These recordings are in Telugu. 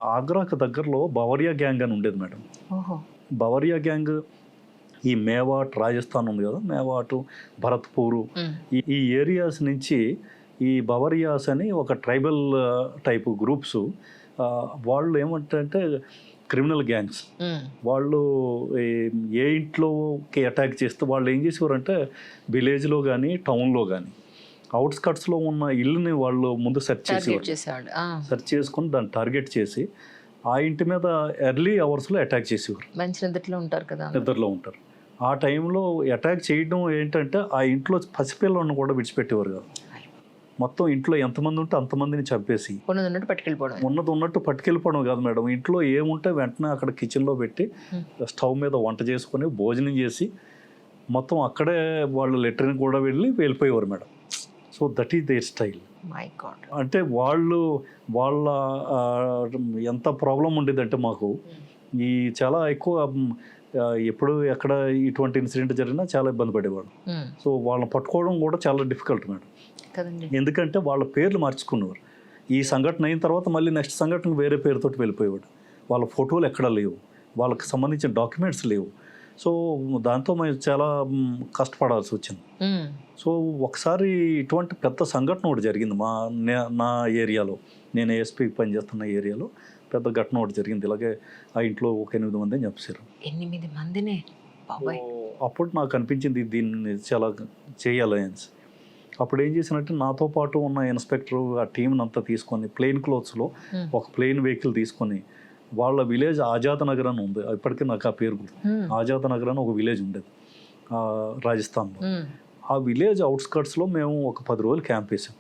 ఆగ్రాకు దగ్గరలో బవరియా గ్యాంగ్ అని ఉండేది మేడం. ఓహో! బవరియా గ్యాంగ్ ఈ మేవాట్, రాజస్థాన్ ఉంది కదా! మేవాటు, భరత్‌పూరు హ్మ్. ఈ ఏరియాస్ నుంచి ఈ బవరియాస్ అని ఒక ట్రైబల్ టైపు గ్రూప్స్ వాళ్ళు ఏమంటారంటే క్రిమినల్ గ్యాంగ్స్. హ్మ్. వాళ్ళు ఏ ఏ ఇంట్లోకి అటాక్ చేస్తే వాళ్ళు ఏం చేసేవారంటే విలేజ్‌లో గానీ, టౌన్‌లో గానీ ఔట్‌స్కట్స్‌లో ఉన్న ఇల్లుని వాళ్ళు ముందు సెర్చ్ టార్గెట్ చేసేవారు. చేసేవాళ్ళు. ఆ! సెర్చ్ చేసుకొని దాన్ని టార్గెట్ చేసి ఆ ఇంటి మీద ఎర్లీ అవర్స్‌లో అటాక్ చేసేవారు. మంచి నిద్రలో ఉంటారు కదా! నిద్రలో ఉంటారు. ఆ టైంలో అటాక్ చేయడం ఏంటంటే ఆ ఇంట్లో పసిపిల్లని కూడా విడిచిపెట్టేవారు కాదు. మొత్తం ఇంట్లో ఎంతమంది ఉంటే అంతమందిని చంపేసి ఉన్నది ఉన్నట్టు పట్టుకెళ్ళిపోవడం. ఉన్నది ఉన్నట్టు పట్టుకెళ్ళిపోవడం కాదు మేడం. ఇంట్లో ఏముంటే వెంటనే అక్కడ కిచెన్లో పెట్టి స్టవ్ మీద వంట చేసుకొని భోజనం చేసి మొత్తం అక్కడే వాళ్ళు లెటర్ని కూడా వెళ్ళిపోయేవారు madam. So that is their style. My god! అంటే వాళ్ళ ఎంత ప్రాబ్లం ఉండేదంటే మాకు ఈ చాలా ఎక్కువ ఎప్పుడు ఎక్కడ ఇటువంటి ఇన్సిడెంట్ జరిగినా చాలా ఇబ్బంది పడేవాడు. సో వాళ్ళని పట్టుకోవడం కూడా చాలా డిఫికల్ట్ మేడం. కదండి. ఎందుకంటే వాళ్ళ పేర్లు మార్చుకునేవారు. ఈ సంఘటన అయిన తర్వాత మళ్ళీ నెక్స్ట్ సంఘటన వేరే పేరుతోటి వెళ్ళిపోయేవాడు. వాళ్ళ ఫోటోలు ఎక్కడా లేవు, వాళ్ళకి సంబంధించిన డాక్యుమెంట్స్ లేవు. సో దాంతో మేము చాలా కష్టపడాల్సి వచ్చింది. సో ఒకసారి ఇటువంటి పెద్ద సంఘటన ఒకటి జరిగింది నా ఏరియాలో. నేను ఏఎస్పీకి పనిచేస్తున్న ఏరియాలో పెద్ద ఘటన ఒకటి జరిగింది. ఇలాగే ఆ ఇంట్లో ఒక 8 మందిని చంపేశారు. 8 మందినే? బాబోయ్! అప్పుడు నాకు అనిపించింది దీన్ని చాలా చేయాలి అని. అప్పుడు ఏం చేసినట్టు నాతో పాటు ఉన్న ఇన్స్పెక్టర్ ఆ టీంని అంతా తీసుకొని ప్లెయిన్ క్లోత్స్లో ఒక ప్లెయిన్ వెహికల్ తీసుకొని వాళ్ళ విలేజ్ ఆజాద్ నగర్ అని ఉంది. ఇప్పటికీ నాకు ఆ పేరు గుర్తు. ఆజాద్ నగర్ అని ఒక విలేజ్ ఉండేది రాజస్థాన్లో. ఆ విలేజ్ అవుట్స్కట్స్లో మేము ఒక 10 రోజులు క్యాంప్ వేసాం.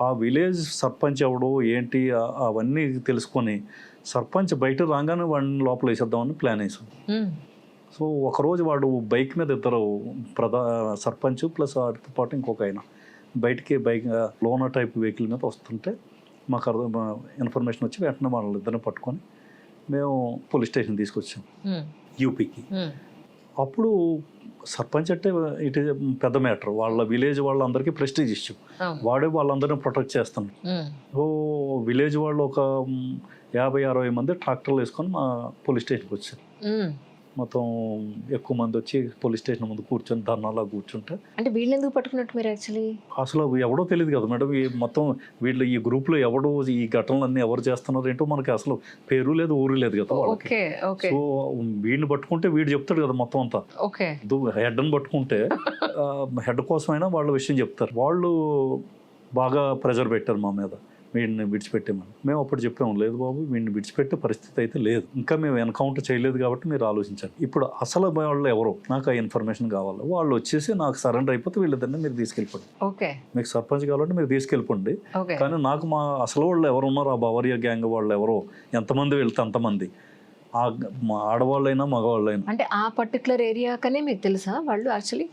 ఆ విలేజ్ సర్పంచ్ ఎవడో ఏంటి అవన్నీ తెలుసుకొని సర్పంచ్ బయట రాగానే వాడిని లోపల వేసేద్దామని ప్లాన్ వేసాం. సో ఒకరోజు వాడు బైక్ మీద ఇద్దరు సర్పంచ్ ప్లస్ వాటితో పాటు ఇంకొక ఆయన బైక్ లోనా టైప్ వెహికల్ మీద వస్తుంటే మాకు ఇన్ఫర్మేషన్ వచ్చి వెంటనే వాళ్ళని ఇద్దరిని పట్టుకొని మేము పోలీస్ స్టేషన్ తీసుకొచ్చాం యూపీకి. అప్పుడు సర్పంచ్ అంటే ఇట్ ఈజ్ పెద్ద మ్యాటర్. వాళ్ళ విలేజ్ వాళ్ళందరికీ ప్రెస్టీజ్ ఇష్యూ. వాడే వాళ్ళందరినీ ప్రొటెక్ట్ చేస్తున్నాడు. సో విలేజ్ వాళ్ళు ఒక 50-60 మంది ట్రాక్టర్లు వేసుకొని మా పోలీస్ స్టేషన్కి వచ్చారు. మొత్తం ఎక్కువ మంది వచ్చి పోలీస్ స్టేషన్ ముందు కూర్చొని ధర్నాలా కూర్చుంటే అంటే వీళ్ళు ఎందుకు పట్టుకున్నట్టు మీరు యాక్చువల్లీ అసలు ఎవడో తెలియదు కదా మేడం. మొత్తం వీళ్ళు ఈ గ్రూప్లో ఎవడో ఈ ఘటనలన్నీ ఎవరు చేస్తున్నారు ఏంటో మనకి అసలు పేరు లేదు ఊరు లేదు కదా వాళ్ళకి. సో వీడిని పట్టుకుంటే వీడు చెప్తాడు కదా మొత్తం అంతా. హెడ్ అని పట్టుకుంటే హెడ్ కోసమైనా వాళ్ళ విషయం చెప్తారు. వాళ్ళు బాగా ప్రెజర్ పెట్టారు మా మీద, వీడిని విడిచిపెట్టామని. మేము అప్పుడు చెప్పాము, లేదు బాబు వీడిని విడిచిపెట్టే పరిస్థితి అయితే లేదు, ఇంకా మేము ఎన్కౌంటర్ చేయలేదు కాబట్టి మీరు ఆలోచించండి. ఇప్పుడు అసలు వాళ్ళు ఎవరో నాకు ఆ ఇన్ఫర్మేషన్ కావాలి. వాళ్ళు వచ్చేసి నాకు సరెండర్ అయిపోతే వీళ్ళిద్దరిని మీరు తీసుకెళ్ళిపోండి, మీకు సర్పంచ్ కావాలంటే మీరు తీసుకెళ్ళిపోండి, కానీ నాకు మా అసలు వాళ్ళు ఎవరు ఉన్నారు ఆ బవరియా గ్యాంగ్ వాళ్ళు ఎవరో, ఎంతమంది వెళ్తే అంతమంది, ఆడవాళ్ళైనా మగవాళ్ళైనా. అంటే ఆ పర్టికులర్ ఏరియాకనే మీకు తెలుసా వాళ్ళు యాక్చువల్లీ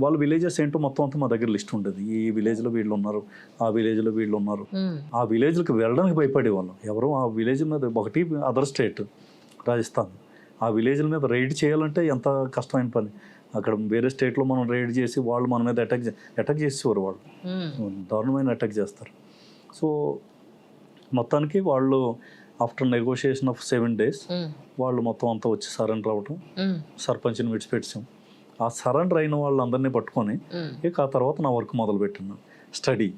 వాళ్ళ విలేజెస్ ఏంటో మొత్తం అంతా మా దగ్గర లిస్ట్ ఉండేది. ఈ విలేజ్ లో వీళ్ళు ఉన్నారు, ఆ విలేజ్ లో వీళ్ళు ఉన్నారు. ఆ విలేజ్కి వెళ్ళడానికి భయపడేవాళ్ళం. ఎవరో ఆ విలేజ్ మీద ఒకటి అదర్ స్టేట్ రాజస్థాన్, ఆ విలేజ్ల మీద రైడ్ చేయాలంటే ఎంత కష్టమైన పని. అక్కడ వేరే స్టేట్లో మనం రైడ్ చేసి వాళ్ళు మన మీద అటాక్ చేసేవారు. వాళ్ళు దారుణమైన అటాక్ చేస్తారు. సో మొత్తానికి వాళ్ళు ఆఫ్టర్ నెగోషియేషన్ ఆఫ్ 7 days వాళ్ళు మొత్తం అంతా వచ్చి సరెండర్ అవ్వటం, సర్పంచ్ని విడిచిపెట్టాం. ఆ సరెండర్ అయిన వాళ్ళందరినీ పట్టుకొని ఇక ఆ తర్వాత నా వర్క్ మొదలుపెట్టినాను, స్టడీ.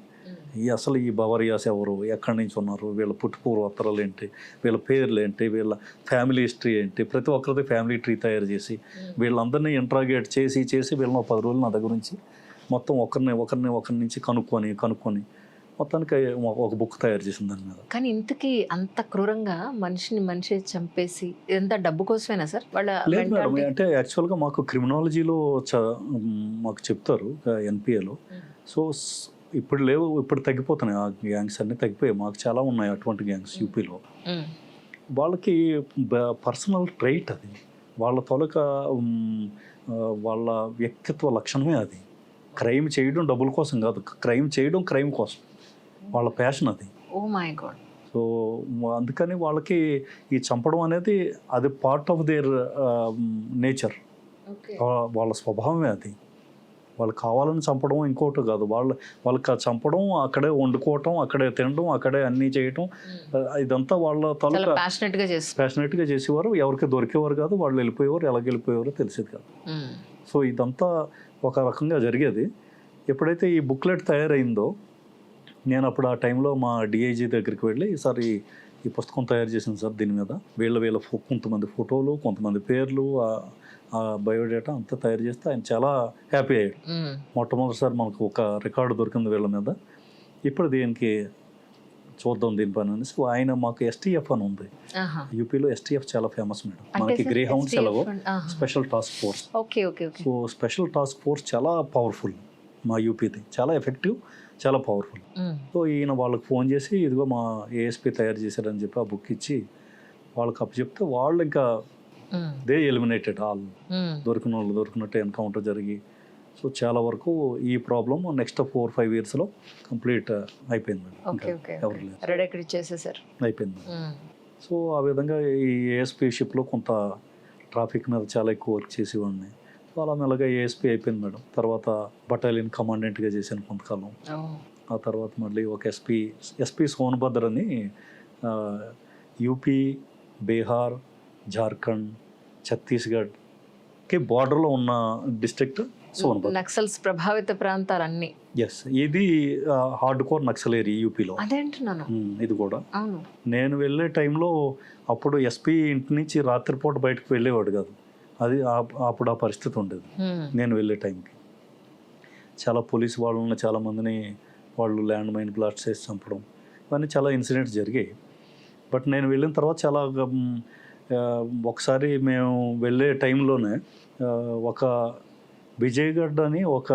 అసలు ఈ బవరియాస్ ఎవరు, ఎక్కడి నుంచి ఉన్నారు, వీళ్ళ పుట్టుపూర్వోత్తరాలు ఏంటి, వీళ్ళ పేర్లు ఏంటి, వీళ్ళ ఫ్యామిలీ హిస్టరీ ఏంటి, ప్రతి ఒక్కరిది ఫ్యామిలీ ట్రీ తయారు చేసి వీళ్ళందరినీ ఇంట్రాగేట్ చేసి వీళ్ళని 10 రోజులు నా దగ్గర నుంచి మొత్తం ఒకరి నుంచి కనుక్కొని మొత్తానికి ఒక బుక్ తయారు చేసింది దాని మీద. కానీ ఇంతకీ అంత క్రూరంగా మనిషి చంపేసి ఇదంతా డబ్బు కోసమేనా సార్ వాళ్ళ? లేదు మేడం, అంటే యాక్చువల్గా మాకు క్రిమినాలజీలో మాకు చెప్తారు ఎన్పిఏలో. సో ఇప్పుడు లేవు, ఇప్పుడు తగ్గిపోతున్నాయి ఆ గ్యాంగ్స్ అన్నీ తగ్గిపోయాయి. మాకు చాలా ఉన్నాయి అటువంటి గ్యాంగ్స్ యూపీలో. వాళ్ళకి పర్సనల్ ట్రైట్ అది, వాళ్ళ తొలక వాళ్ళ వ్యక్తిత్వ లక్షణమే అది. క్రైమ్ చేయడం డబ్బుల కోసం కాదు, క్రైమ్ చేయడం క్రైమ్ కోసం, వాళ్ళ ప్యాషన్ అది. Oh my God. సో అందుకని వాళ్ళకి ఈ చంపడం అనేది అది పార్ట్ ఆఫ్ దేర్ నేచర్, వాళ్ళ స్వభావమే అది. వాళ్ళు కావాలని చంపడం ఇంకోటి కాదు, వాళ్ళకి చంపడం, అక్కడే వండుకోవటం, అక్కడే తినడం, అక్కడే అన్నీ చేయటం, ఇదంతా వాళ్ళ తాలూకా ప్యాషనెట్గా చేసేవారు. ఎవరికి దొరికేవారు కాదు, వాళ్ళు వెళ్ళిపోయేవారు, ఎలా వెళ్ళిపోయేవారో తెలిసేది కాదు. సో ఇదంతా ఒక రకంగా జరిగేది. ఎప్పుడైతే ఈ బుక్లెట్ తయారైందో నేను అప్పుడు ఆ టైంలో మా డిఐజీ దగ్గరికి వెళ్ళి, సార్ ఈ పుస్తకం తయారు చేసింది సార్, దీని మీద వీళ్ళ కొంతమంది ఫోటోలు, కొంతమంది పేర్లు, ఆ బయోడేటా అంతా తయారు చేస్తే ఆయన చాలా హ్యాపీ అయ్యాడు. మొట్టమొదటిసారి మనకు ఒక రికార్డు దొరికింది వీళ్ళ మీద, ఇప్పుడు దీనికి చూద్దాం దీని పని అనేసి ఆయన మాకు STF అని ఉంది. యూపీలో STF చాలా ఫేమస్ మేడం. మనకి గ్రే హౌండ్స్ ఎలాగో special task force. So special task force చాలా పవర్ఫుల్, మా యూపీది చాలా ఎఫెక్టివ్, చాలా పవర్ఫుల్. సో ఈయన వాళ్ళకి ఫోన్ చేసి, ఇదిగో మా ASP తయారు చేశారని చెప్పి ఆ బుక్ ఇచ్చి వాళ్ళకి అప్పచెప్తే, వాళ్ళు ఇంకా దే ఎలిమినేటెడ్ ఆల్, దొరికిన వాళ్ళు దొరికినట్టు ఎన్కౌంటర్ జరిగి, సో చాలా వరకు ఈ ప్రాబ్లం నెక్స్ట్ 4-5 ఇయర్స్లో కంప్లీట్ అయిపోయింది. ఎవరు లేదు, అయిపోయింది. సో ఆ విధంగా ఈ ASP షిప్లో కొంత ట్రాఫిక్ మీద చాలా ఎక్కువ వర్క్ చేసేవాడిని. సో అలా మెల్లగా ASP అయిపోయింది మేడం. తర్వాత బటాలియన్ కమాండెంట్గా చేశాను కొంతకాలం. ఆ తర్వాత మళ్ళీ ఒక SP సోన్భద్ర అని యూపీ, బీహార్, జార్ఖండ్, ఛత్తీస్గఢ్కి బార్డర్లో ఉన్న డిస్ట్రిక్ట్ సోన్భద్ర. నక్సల్స్ ప్రభావిత ప్రాంతాలన్నీ. ఎస్, ఇది హార్డ్ కోర్ నక్సల్ ఏరియా యూపీలో. ఇది కూడా నేను వెళ్ళే టైంలో అప్పుడు SP ఇంటి నుంచి రాత్రిపూట బయటకు వెళ్ళేవాడు కాదు. అది అప్పుడు ఆ పరిస్థితి ఉండేది. నేను వెళ్ళే టైంకి చాలా పోలీసు వాళ్ళని, చాలామందిని వాళ్ళు ల్యాండ్ మైన్ బ్లాస్ట్ చేసి చంపడం, ఇవన్నీ చాలా ఇన్సిడెంట్స్ జరిగాయి. బట్ నేను వెళ్ళిన తర్వాత చాలా ఒకసారి మేము వెళ్ళే టైంలోనే ఒక విజయగఢ్ అని ఒక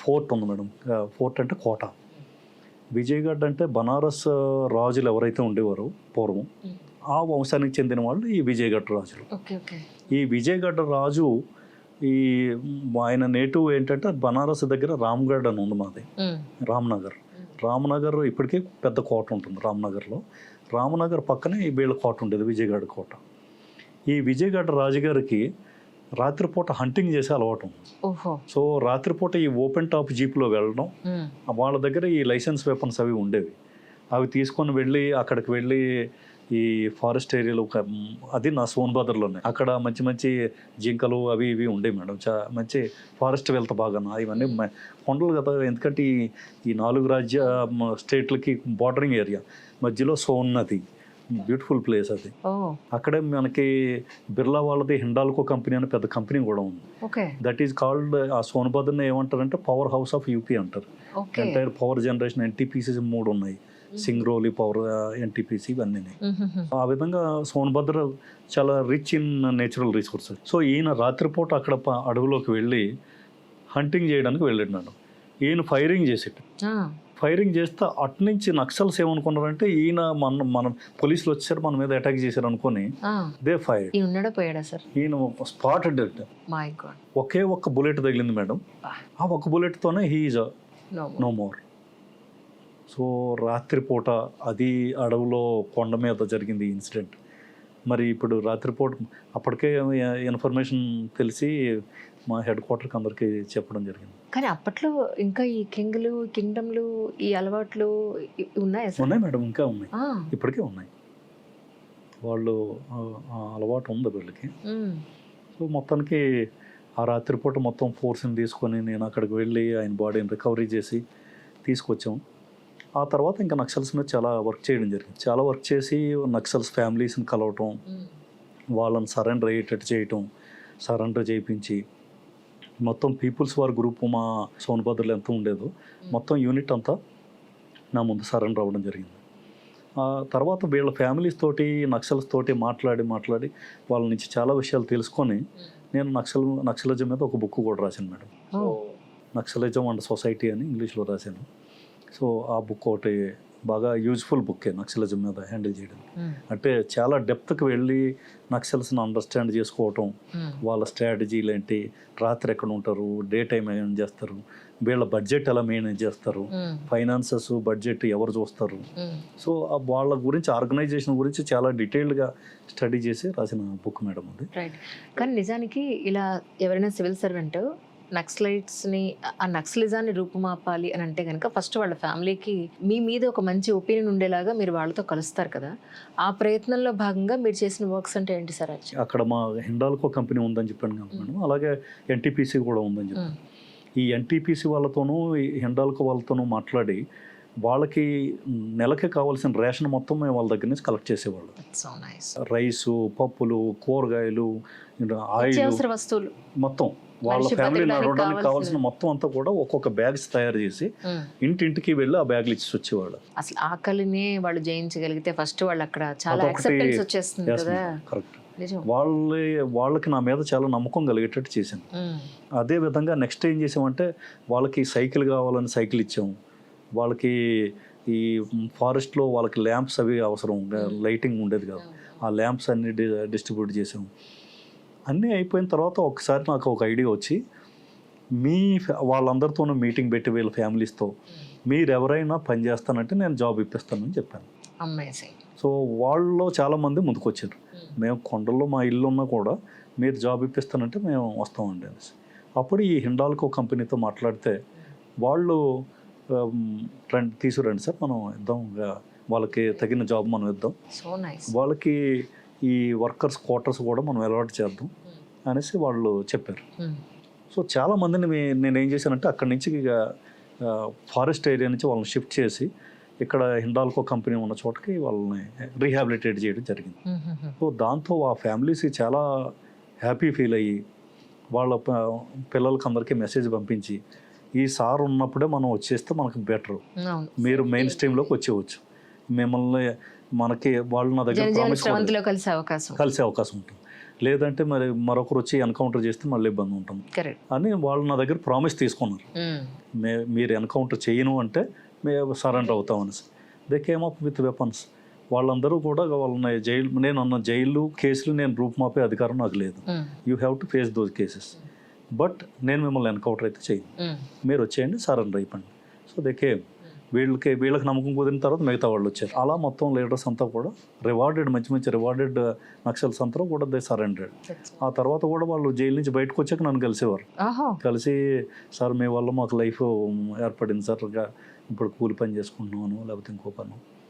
ఫోర్ట్ ఉంది మేడం. ఫోర్ట్ అంటే కోట. విజయగఢ్ అంటే బనారస్ రాజులు ఎవరైతే ఉండేవారో పూర్వం, ఆ వంశానికి చెందిన వాళ్ళు ఈ విజయగఢ్ రాజులు. ఈ విజయగఢ్ రాజు ఆయన నేటివ్ ఏంటంటే బనారస్ దగ్గర రామ్గఢ్ అని ఉంది మాది, రామ్నగర్ ఇప్పటికీ పెద్ద కోట ఉంటుంది రామ్నగర్లో. రామ్నగర్ పక్కనే ఈ వీళ్ళ కోట ఉండేది, విజయగఢ్ కోట. ఈ విజయగఢ్ రాజుగారికి రాత్రిపూట హంటింగ్ చేసే అలవాటు ఉంది. సో రాత్రిపూట ఈ ఓపెన్ టాప్ జీప్లో వెళ్ళడం, వాళ్ళ దగ్గర ఈ లైసెన్స్ వెపన్స్ అవి ఉండేవి, అవి తీసుకొని వెళ్ళి అక్కడికి వెళ్ళి ఈ ఫారెస్ట్ ఏరియాలో అది నా సోన్భద్రలోనే, అక్కడ మంచి మంచి జింకలు అవి ఇవి ఉండేవి మేడం. మంచి ఫారెస్ట్ వెళ్తా బాగా. ఇవన్నీ కొండలు కదా, ఎందుకంటే ఈ 4 స్టేట్లకి బార్డరింగ్ ఏరియా, మధ్యలో సోన్ నది, బ్యూటిఫుల్ ప్లేస్ అది. అక్కడే మనకి బిర్లా వాళ్ళది హిండాల్కో కంపెనీ అని పెద్ద కంపెనీ కూడా ఉంది. దట్ ఈస్ కాల్డ్, ఆ సోన్భద్రని ఏమంటారంటే పవర్ హౌస్ ఆఫ్ యూపీ అంటారు. ఎంటైర్ పవర్ జనరేషన్ NTPC 3 ఉన్నాయి, సింగ్రోలి పవర్, NTPC ఇవన్నీ. ఆ విధంగా సోన్భద్ర చాలా rich in natural resources. So ఈయన రాత్రిపూట అక్కడ అడవిలోకి వెళ్ళి హంటింగ్ చేయడానికి వెళ్ళాడు మేడం. ఈయన ఫైరింగ్ చేస్తే అట్నుంచి నక్సల్స్ ఏమనుకున్నారంటే ఈయన మనం పోలీసులు వచ్చారు మన మీద అటాక్ చేశారు అనుకుని దే ఫైర్. ఈయన స్పాట్ డెడ్. ఒకే ఒక్క బుల్లెట్ తగిలింది మేడం. ఆ ఒక్క బుల్లెట్తోనే he is no more. So రాత్రిపూట అది అడవిలో కొండ మీద జరిగింది ఈ ఇన్సిడెంట్. మరి ఇప్పుడు రాత్రిపూట అప్పటికే ఇన్ఫర్మేషన్ తెలిసి మా హెడ్ క్వార్టర్కి అందరికీ చెప్పడం జరిగింది. కానీ అప్పట్లో ఇంకా ఈ కింగ్డమ్లు ఈ అలవాట్లు ఉన్నాయి మేడం, ఇంకా ఉన్నాయి, ఇప్పటికే ఉన్నాయి. వాళ్ళు అలవాటు ఉంది వీళ్ళకి. సో మొత్తానికి ఆ రాత్రిపూట మొత్తం ఫోర్స్ని తీసుకొని నేను అక్కడికి వెళ్ళి ఆయన బాడీని రికవరీ చేసి తీసుకొచ్చాం. ఆ తర్వాత ఇంకా నక్సల్స్ మీద చాలా వర్క్ చేయడం జరిగింది. చాలా వర్క్ చేసి నక్సల్స్ ఫ్యామిలీస్ని కలవటం, వాళ్ళని సరెండర్ అయ్యేటట్టు చేయటం, సరెండర్ చేయించి మొత్తం పీపుల్స్ వార్ గ్రూప్ మా సోన్భద్రలో ఎంత ఉండేదో మొత్తం యూనిట్ అంతా నా ముందు సరెండర్ అవ్వడం జరిగింది. ఆ తర్వాత వీళ్ళ ఫ్యామిలీస్ తోటి నక్సల్స్ తోటి మాట్లాడి వాళ్ళ నుంచి చాలా విషయాలు తెలుసుకొని నేను నక్సలిజం మీద ఒక బుక్ కూడా రాశాను మేడం. నక్సలిజం అండ్ సొసైటీ అని ఇంగ్లీష్లో రాశాను. సో ఆ బుక్ ఒకటి బాగా యూజ్ఫుల్ బుక్కే నక్సలిజం మీద హ్యాండిల్ చేయడం. అంటే చాలా డెప్త్కి వెళ్ళి నక్సల్స్ని అండర్స్టాండ్ చేసుకోవటం, వాళ్ళ స్ట్రాటజీలు ఏంటి, రాత్రి ఎక్కడ ఉంటారు, డే టైం ఏం చేస్తారు, వీళ్ళ బడ్జెట్ ఎలా మేనేజ్ చేస్తారు, ఫైనాన్సెస్ బడ్జెట్ ఎవరు చూస్తారు. సో వాళ్ళ గురించి ఆర్గనైజేషన్ గురించి చాలా డీటెయిల్డ్గా స్టడీ చేసి రాసిన బుక్ మేడం అది. కానీ నిజానికి ఇలా ఎవరైనా సివిల్ సర్వెంట్ నక్సలైట్స్ని ఆ నక్సలిజాన్ని రూపుమాపాలి అని అంటే కనుక ఫస్ట్ వాళ్ళ ఫ్యామిలీకి మీ మీద ఒక మంచి ఒపీనియన్ ఉండేలాగా మీరు వాళ్ళతో కలుస్తారు కదా, ఆ ప్రయత్నంలో భాగంగా మీరు చేసిన వర్క్స్ అంటే ఏంటి సార్? అక్కడ మా హిండాల్కో కంపెనీ ఉందని చెప్పాను కదా మేడం, అలాగే ఎన్టీపీసీ కూడా ఉందని చెప్పాను. ఈ ఎన్టీపీసీ వాళ్ళతోనూ ఈ హిండాల్కో వాళ్ళతోనూ మాట్లాడి వాళ్ళకి నెలకి కావాల్సిన రేషన్ మొత్తం మేము వాళ్ళ దగ్గర నుంచి కలెక్ట్ చేసేవాళ్ళు. రైసు, పప్పులు, కూరగాయలు, ఆయిల్, వస్తువులు మొత్తం వాళ్ళ ఫ్యామిలీ నడవడానికి కావాల్సిన మొత్తం అంతా కూడా ఒక్కొక్క బ్యాగ్స్ తయారు చేసి ఇంటింటికి వెళ్ళి ఆ బ్యాగ్లు ఇచ్చి వచ్చేవాళ్ళు. అసలు ఆకలిని వాళ్ళు జయించగలిగితే ఫస్ట్ వాళ్ళు అక్కడ చాలా యాక్సెప్టెన్స్ వచ్చేస్తుంది కదా. కరెక్ట్. వాళ్ళకి నా మీద చాలా నమ్మకం కలిగేటట్టు చేశాను. అదే విధంగా నెక్స్ట్ ఏం చేసామంటే వాళ్ళకి సైకిల్ కావాలని సైకిల్ ఇచ్చాము. వాళ్ళకి ఈ ఫారెస్ట్లో వాళ్ళకి ల్యాంప్స్ అవి అవసరం, లైటింగ్ ఉండేది కాదు, ఆ ల్యాంప్స్ అన్ని డిస్ట్రిబ్యూట్ చేసాము. అన్నీ అయిపోయిన తర్వాత ఒకసారి నాకు ఒక ఐడియా వచ్చి, వాళ్ళందరితోనూ మీటింగ్ పెట్టి వీళ్ళ ఫ్యామిలీస్తో మీరు ఎవరైనా పని చేస్తానంటే నేను జాబ్ ఇప్పిస్తానని చెప్పాను. సో వాళ్ళలో చాలామంది ముందుకు వచ్చారు. మేము కొండల్లో మా ఇల్లు ఉన్నా కూడా మీరు జాబ్ ఇప్పిస్తానంటే మేము వస్తామండి అనేసి. అప్పుడు ఈ హిండాల్కో కంపెనీతో మాట్లాడితే వాళ్ళు తీసుకురండి సార్, మనం ఇద్దాం, వాళ్ళకి తగిన జాబ్ మనం ఇద్దాం, వాళ్ళకి ఈ వర్కర్స్ క్వార్టర్స్ కూడా మనం అలవాటు చేద్దాం అనేసి వాళ్ళు చెప్పారు. సో చాలామందిని నేను ఏం చేశానంటే అక్కడి నుంచి ఇక ఫారెస్ట్ ఏరియా నుంచి వాళ్ళని షిఫ్ట్ చేసి ఇక్కడ హిండాల్కో కంపెనీ ఉన్న చోటకి వాళ్ళని రీహాబిలిటేట్ చేయడం జరిగింది. సో దాంతో ఆ ఫ్యామిలీస్ చాలా హ్యాపీ ఫీల్ అయ్యి వాళ్ళ పిల్లలకి అందరికీ మెసేజ్ పంపించి, ఈ సార్ ఉన్నప్పుడే మనం వచ్చేస్తే మనకు బెటర్, మీరు మెయిన్ స్ట్రీమ్లోకి వచ్చేవచ్చు, మిమ్మల్ని మనకి వాళ్ళు నా దగ్గర కలిసే అవకాశం ఉంటుంది, లేదంటే మరి మరొకరు వచ్చి ఎన్కౌంటర్ చేస్తే మళ్ళీ ఇబ్బంది ఉంటుంది అని వాళ్ళు నా దగ్గర ప్రామిస్ తీసుకున్నారు. మీరు ఎన్కౌంటర్ చేయను అంటే మేము సరెండర్ అవుతాం అనేసి. They came up with weapons. వాళ్ళందరూ కూడా వాళ్ళని నేను అన్న జైలు కేసులు నేను రూపుమాపే అధికారం నాకు లేదు, you have to face those cases, but నేను మిమ్మల్ని ఎన్కౌంటర్ అయితే చేయను, మీరు వచ్చేయండి, సరెండర్ అయిపోండి. So they came. వీళ్ళకి నమ్మకం కుదిరిన తర్వాత మిగతా వాళ్ళు వచ్చారు. అలా మొత్తం లీడర్స్ అంతా కూడా రివార్డెడ్, మంచి రివార్డెడ్ నక్సల్స్ అంతా కూడా దే సరెండర్డ్. ఆ తర్వాత కూడా వాళ్ళు జైలు నుంచి బయటకు వచ్చాక నన్ను కలిసేవారు. కలిసి సార్ మీ వల్ల మాకు లైఫ్ ఏర్పడింది సార్, ఇప్పుడు కూలి పని చేసుకుంటున్నాను లేకపోతే ఇంకో పని,